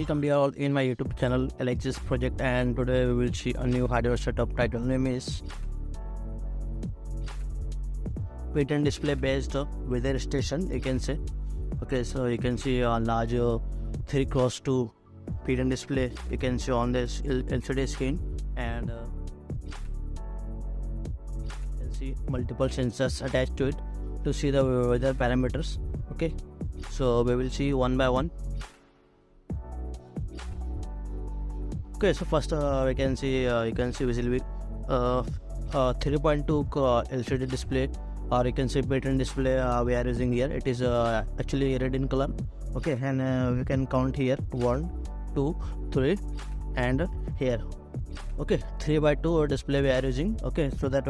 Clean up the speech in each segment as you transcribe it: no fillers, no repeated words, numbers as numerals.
Welcome you all in my YouTube channel Elexys project, and today we will see a new hardware setup. Title name is P10 display based weather station, you can say. Okay, so you can see a large 3x2 P10 display you can see on this LCD screen, and you can see multiple sensors attached to it to see the weather parameters. Okay, so we will see one by one. Okay, so first we can see you can see visibly 3.2 LCD display, or you can see P10 display we are using here. It is actually red in color. Okay, and we can count here 1, 2, 3, and here. Okay, 3x2 display we are using. Okay, so that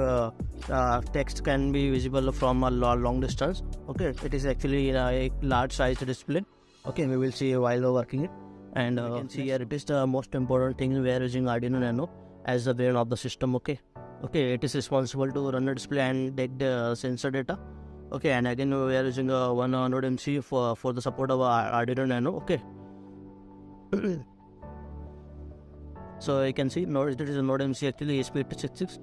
text can be visible from a long distance. Okay, it is actually a large size display. Okay, we will see while working it. And you can see here it is the most important thing. We are using Arduino Nano as the brain of the system. Okay, it is responsible to run the display and take the sensor data. Okay, and again we are using one node MC for the support of Arduino Nano. Okay. So you can see it is a node MC actually ESP8266.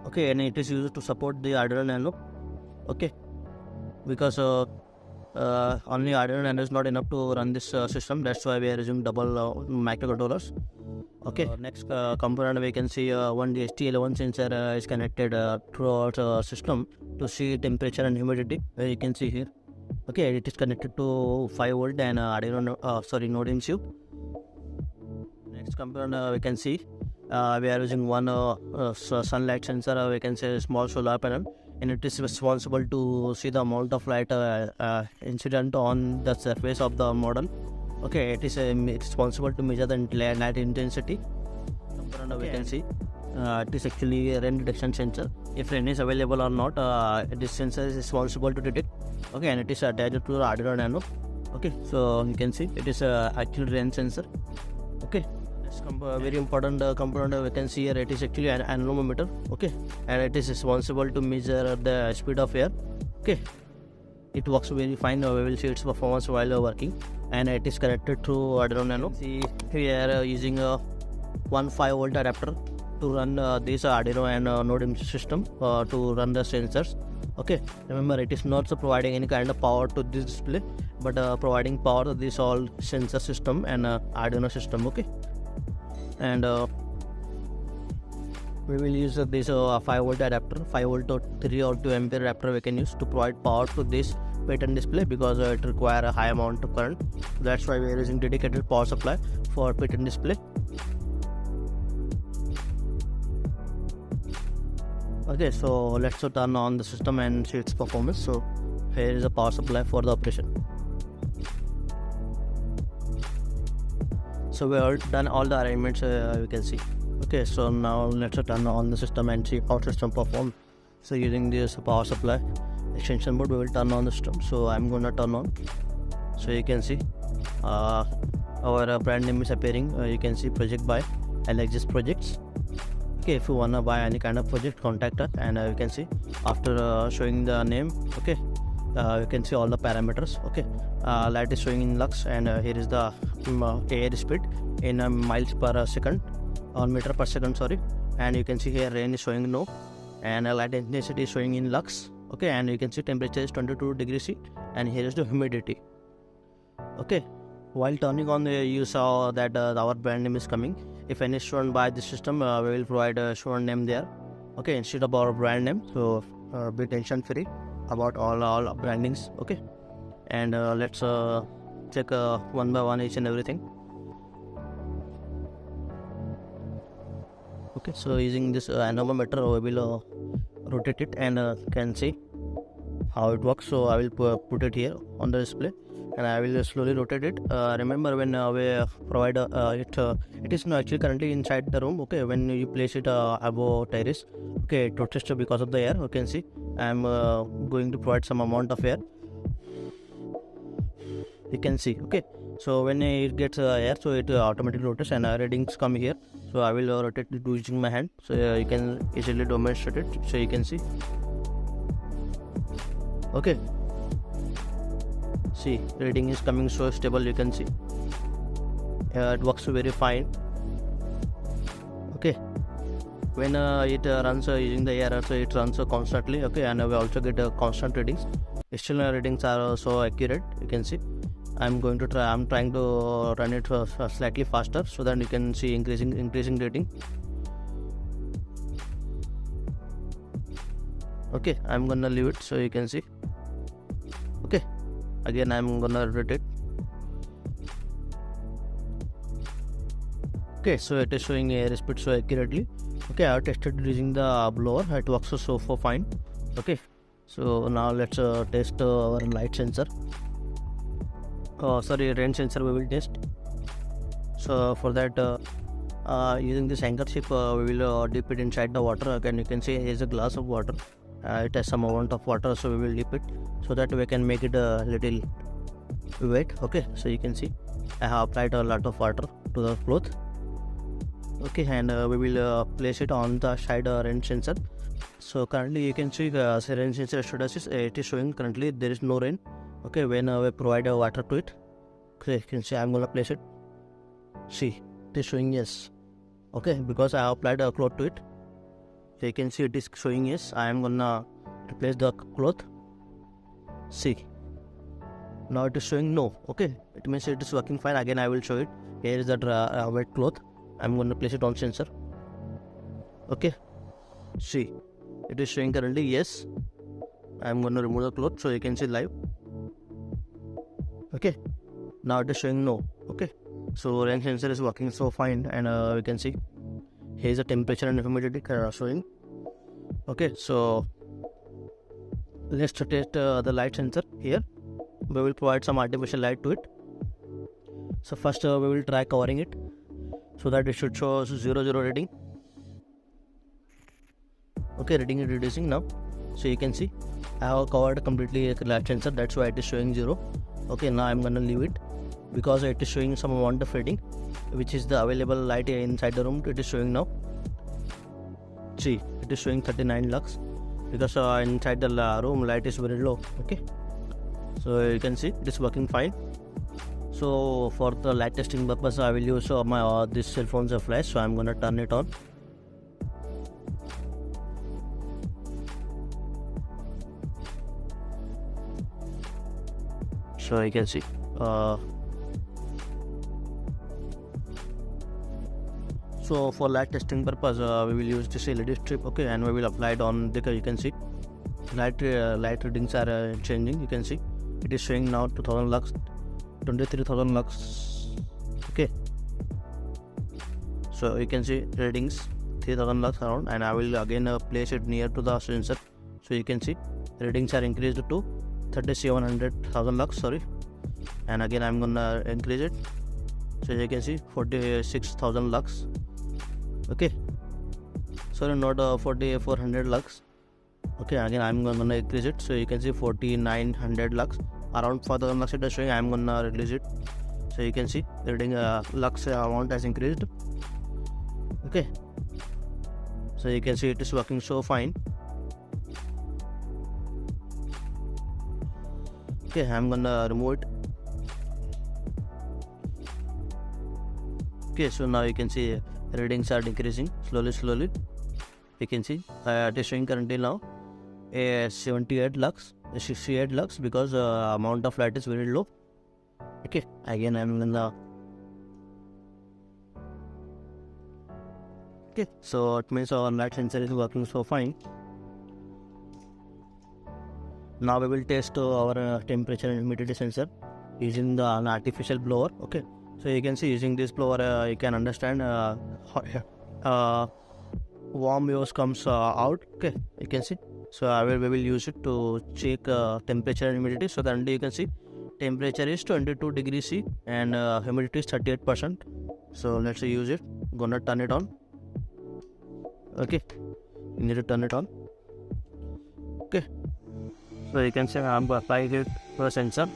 Okay, and it is used to support the Arduino Nano. Okay, because only Arduino Nano is not enough to run this system. That's why we are using double microcontrollers. Okay, next component we can see one ST11 sensor is connected throughout system to see temperature and humidity. You can see here. Okay, it is connected to 5 volt and Arduino node MCU. Next component we can see we are using one sunlight sensor. We can say small solar panel, and it is responsible to see the amount of light incident on the surface of the model. Okay, it is responsible to measure the light intensity. Component we can see it is actually a rain detection sensor. If rain is available or not, this sensor is responsible to detect. Okay, and it is attached to the Arduino Nano. Okay, so you can see it is actual rain sensor. Okay, very important component we can see here. It is actually an anemometer. Okay, and it is responsible to measure the speed of air. Okay, it works very fine. We will see its performance while working, and it is connected through Arduino Nano. See, we are using a 1.5 volt adapter to run this Arduino and node MC system to run the sensors. Okay, remember it is not providing any kind of power to this display, but providing power to this all sensor system and Arduino system. Okay, and we will use this 5 volt adapter, 5 volt or 3 or 2 ampere adapter we can use to provide power to this P10 display, because it requires a high amount of current. That's why we are using dedicated power supply for P10 display. Okay, so let's turn on the system and see its performance. So here is a power supply for the operation. So we have done all the arrangements you can see. Okay, so now let's turn on the system and see how system performs. So using this power supply extension board, we will turn on the system. So I'm gonna turn on. So you can see our brand name is appearing. You can see project by elexysprojects. Okay, if you wanna buy any kind of project, contact us, and you can see after showing the name. Okay, you can see all the parameters. Okay, light is showing in lux, and here is the air speed in miles per second or meter per second, sorry. And you can see here rain is showing no, and light intensity is showing in lux. Okay, and you can see temperature is 22 degrees C, and here is the humidity. Okay, while turning on you saw that our brand name is coming. If any student buy this system, we will provide a student name there. Okay, instead of our brand name, so be tension free about all brandings. Okay, and let's check one by one each and everything. Okay, so using this anemometer, we will rotate it and can see how it works. So I will put it here on the display, and I will slowly rotate it. Remember, when we provide it is not actually currently inside the room. Okay, when you place it above terrace, okay, it rotates because of the air. You can see I am going to provide some amount of air. You can see. Okay, so when it gets air, so it automatically rotates, and readings come here. So I will rotate it using my hand, so you can easily demonstrate it. So you can see. Okay, see, reading is coming so stable. You can see it works very fine. Okay, when it runs using the ARR, so it runs constantly. Okay, and we also get constant readings. External readings are also accurate. You can see I'm trying to run it slightly faster so that you can see increasing rating. Okay, I'm gonna leave it so you can see. Okay, again I'm gonna read it. Okay, so it is showing air speed so accurately. Okay, I have tested using the blower. It works so far fine. Okay, so now let's test our light sensor. Rain sensor we will test. So for that, using this handkerchief, we will dip it inside the water. Again, you can see here is a glass of water. It has some amount of water, so we will dip it so that we can make it a little wet. Okay, so you can see I have applied a lot of water to the cloth. Okay, and we will place it on the side rain sensor. So currently you can see rain sensor status it is showing currently there is no rain. Okay, when we provide water to it, okay, you can see I'm gonna place it. See, it is showing yes. Okay, because I have applied a cloth to it. So you can see it is showing yes. I am gonna replace the cloth. See, now it is showing no. Okay, it means it is working fine. Again I will show it. Here is that wet cloth. I'm going to place it on sensor. Okay, see, it is showing currently yes. I'm going to remove the cloth so you can see live. Okay, now it is showing no. Okay, so rain sensor is working so fine, and we can see here is the temperature and humidity showing. Okay, so let's test the light sensor. Here we will provide some artificial light to it. So first we will try covering it so that it should show 0 reading. Okay, reading is reducing now, so you can see I have covered completely a light sensor, that's why it is showing 0. Okay, now I'm gonna leave it because it is showing some amount of reading, which is the available light inside the room. It is showing now. See, it is showing 39 lux because inside the room light is very low. Okay, so you can see it is working fine. So for the light testing purpose, I will use my this cell phone's flash. So I'm gonna turn it on. So you can see. So for light testing purpose, we will use this LED strip. Okay, and we will apply it on the. You can see light readings are changing. You can see it is showing now 2000 lux. 23,000 lux. Okay, so you can see readings 3000 lux around, and I will again place it near to the sensor so you can see readings are increased to 3700,000 lux, sorry, and again I'm gonna increase it so you can see 46,000 lux. Okay, sorry, not 4400 lux. Okay, again I'm gonna increase it so you can see 4900 lux. Around 4000 lux it is showing. I'm gonna release it so you can see the reading lux amount has increased. Okay, so you can see it is working so fine. Okay, I'm gonna remove it. Okay, so now you can see readings are decreasing slowly. You can see it is showing currently now 68 lux because amount of light is very low. Okay, again I'm gonna. Okay, so it means our light sensor is working so fine. Now we will test our temperature and humidity sensor using the artificial blower. Okay, so you can see using this blower you can understand warm waves comes out. Okay, you can see. So we will use it to check temperature and humidity. So currently you can see temperature is 22 degrees C and humidity is 38%. So let's use it. Gonna turn it on. Okay, you need to turn it on. Okay, so you can see I'm applying it to the sensor.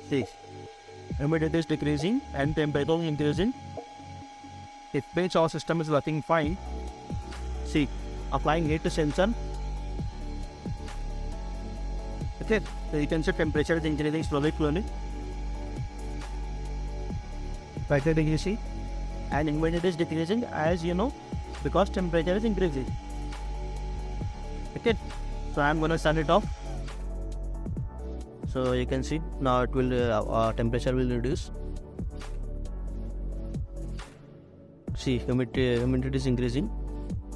See, humidity is decreasing and temperature is increasing. It means our system is working fine. See, applying it to sensor. Okay, so you can see temperature is increasing slowly. slightly decreasing, and humidity is decreasing, as you know, because temperature is increasing. Okay, so I'm gonna turn it off. So you can see now it will temperature will reduce. See, humidity is increasing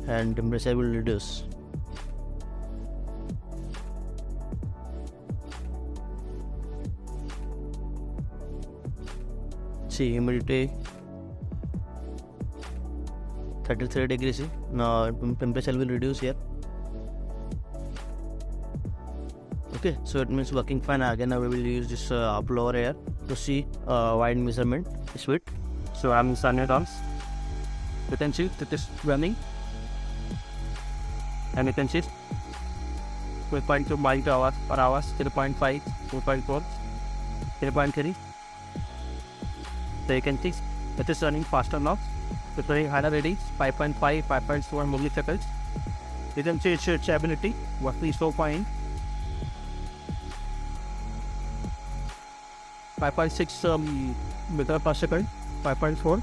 and temperature will reduce. See, humidity 33 degrees. Now temperature will reduce here. Okay, so it means working fine. Again, I will use this blower here to see wide measurement speed. So I'm turning it on. You can see it is running, and you can see 4.2 miles per hour, 0.5, 4.4, 0.3. So you can see it is running faster now. It's running higher readings, 5.5, 5.4 milliseconds. You can see its stability, roughly so fine. 5.6 meter per second, 5.4.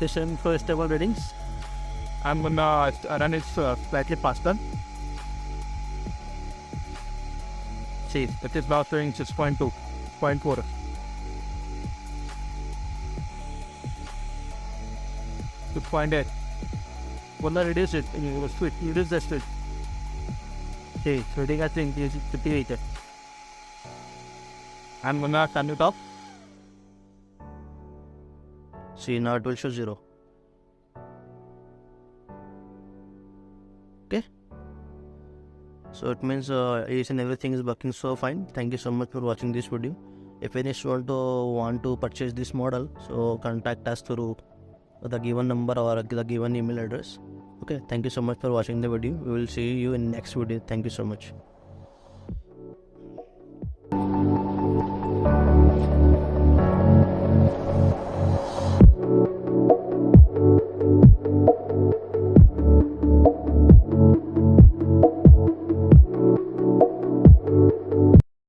This is for stable readings. I'm gonna run it slightly faster. See, it is now showing 6.2, 0.4. To 0.8. Wanna reduce it? Reduce the speed. See, reading at 58. I'm gonna turn it off. See, now it will show 0. Okay. So it means each and everything is working so fine. Thank you so much for watching this video. If any student want to purchase this model, so contact us through the given number or the given email address. Okay. Thank you so much for watching the video. We will see you in next video. Thank you so much.